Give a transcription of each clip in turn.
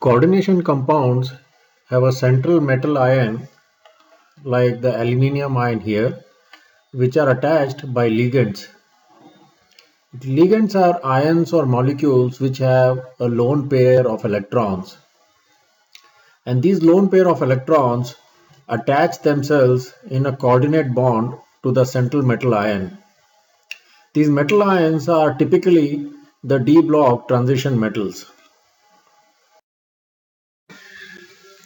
Coordination compounds have a central metal ion like the aluminium ion here, which are attached by ligands. Ligands are ions or molecules which have a lone pair of electrons, and these lone pair of electrons attach themselves in a coordinate bond to the central metal ion. These metal ions are typically the d block transition metals.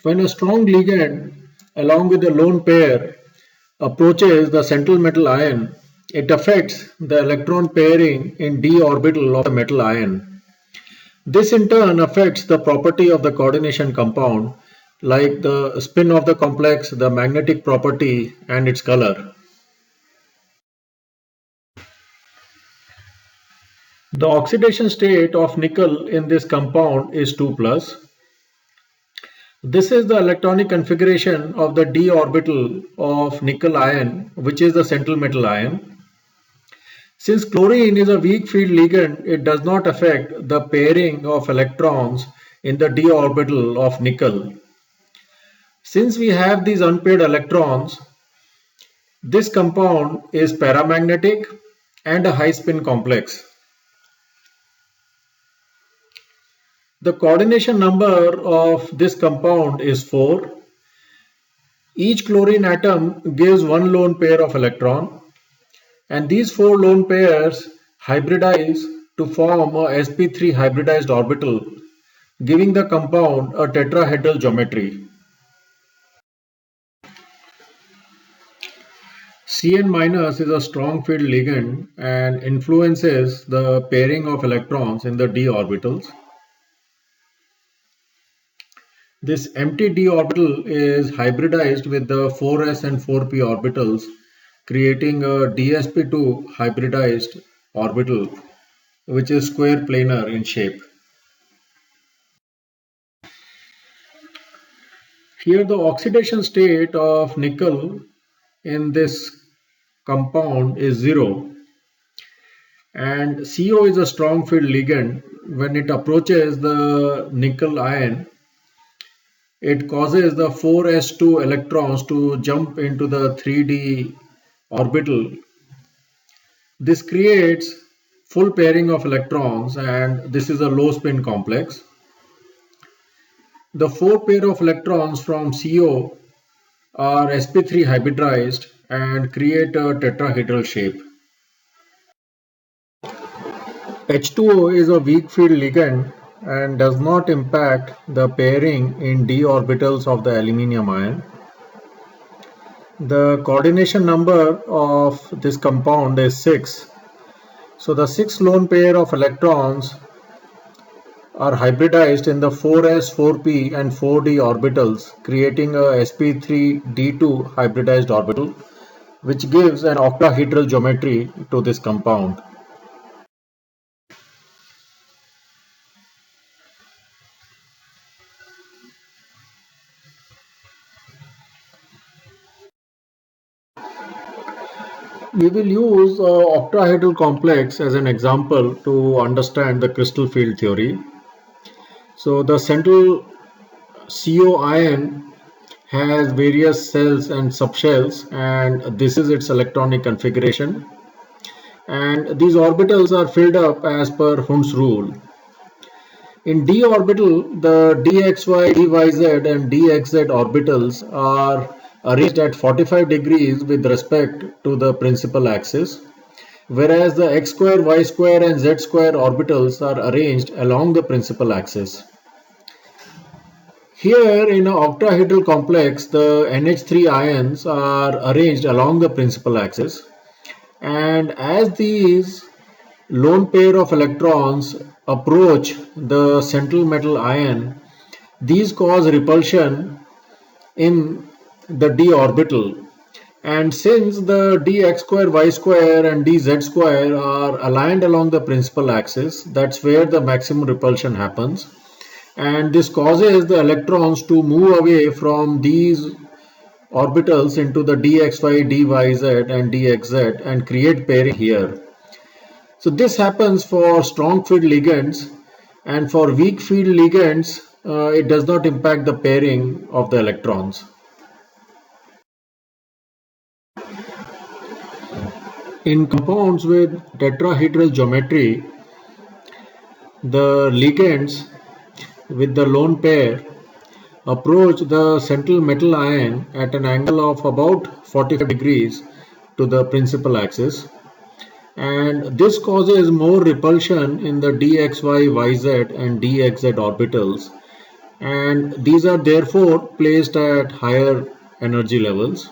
When a strong ligand along with a lone pair approaches the central metal ion, it affects the electron pairing in d orbital of the metal ion. This in turn affects the property of the coordination compound, like the spin of the complex, the magnetic property, and its color. The oxidation state of nickel in this compound is 2+. This is the electronic configuration of the d orbital of nickel ion, which is the central metal ion. Since chlorine is a weak field ligand, it does not affect the pairing of electrons in the d orbital of nickel. Since we have these unpaired electrons, this compound is paramagnetic and a high spin complex. The coordination number of this compound is 4. Each chlorine atom gives one lone pair of electron, and these 4 lone pairs hybridize to form a sp3 hybridized orbital, giving the compound a tetrahedral geometry. Cn- is a strong field ligand and influences the pairing of electrons in the d orbitals. This empty d orbital is hybridized with the 4s and 4p orbitals, creating a dsp2 hybridized orbital, which is square planar in shape. Here the oxidation state of nickel in this compound is 0, and CO is a strong field ligand. When it approaches the nickel ion, it causes the 4s2 electrons to jump into the 3d orbital. This creates full pairing of electrons, and this is a low spin complex. The 4 pair of electrons from CO are sp3 hybridized and create a tetrahedral shape. H2O is a weak field ligand and does not impact the pairing in d orbitals of the aluminium ion. The coordination number of this compound is 6. So the 6 lone pair of electrons are hybridized in the 4s, 4p and 4d orbitals, creating a sp3d2 hybridized orbital, which gives an octahedral geometry to this compound. We will use octahedral complex as an example to understand the crystal field theory. So the central CO ion has various cells and subshells, and this is its electronic configuration. And these orbitals are filled up as per Hund's rule. In d orbital, the dxy, dyz and dxz orbitals are arranged at 45 degrees with respect to the principal axis, whereas the x square, y square and z square orbitals are arranged along the principal axis. Here in an octahedral complex, the NH3 ions are arranged along the principal axis, and as these lone pair of electrons approach the central metal ion, these cause repulsion in the d orbital, and since the dx square, y square and dz square are aligned along the principal axis, that's where the maximum repulsion happens, and this causes the electrons to move away from these orbitals into the dxy, dyz and dxz and create pairing here. So this happens for strong field ligands, and for weak field ligands it does not impact the pairing of the electrons. In compounds with tetrahedral geometry, the ligands with the lone pair approach the central metal ion at an angle of about 45 degrees to the principal axis, and this causes more repulsion in the dxy, yz and dxz orbitals, and these are therefore placed at higher energy levels.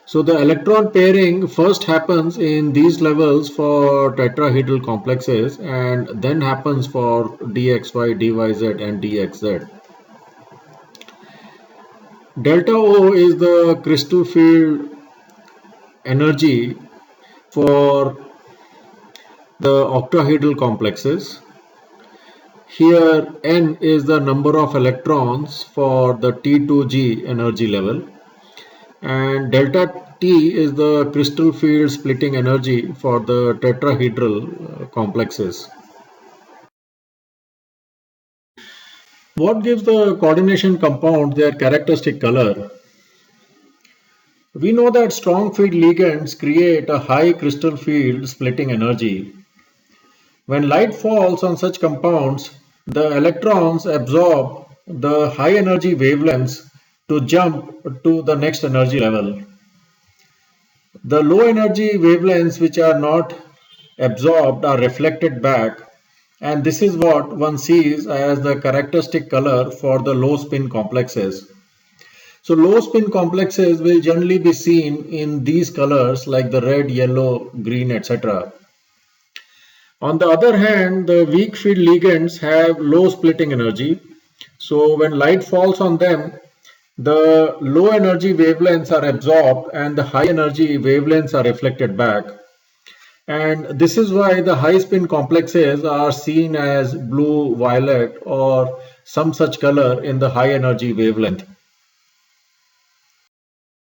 So the electron pairing first happens in these levels for tetrahedral complexes and then happens for dxy, dyz and dxz. Delta O is the crystal field energy for the octahedral complexes. Here N is the number of electrons for the T2G energy level, and delta T is the crystal field splitting energy for the tetrahedral complexes. What gives the coordination compound their characteristic color? We know that strong field ligands create a high crystal field splitting energy. When light falls on such compounds, the electrons absorb the high energy wavelengths to jump to the next energy level. The low energy wavelengths which are not absorbed are reflected back, and this is what one sees as the characteristic color for the low spin complexes. So low spin complexes will generally be seen in these colors like the red, yellow, green, etc. On the other hand, the weak field ligands have low splitting energy. So when light falls on them, the low energy wavelengths are absorbed and the high energy wavelengths are reflected back. And this is why the high spin complexes are seen as blue, violet or some such color in the high energy wavelength.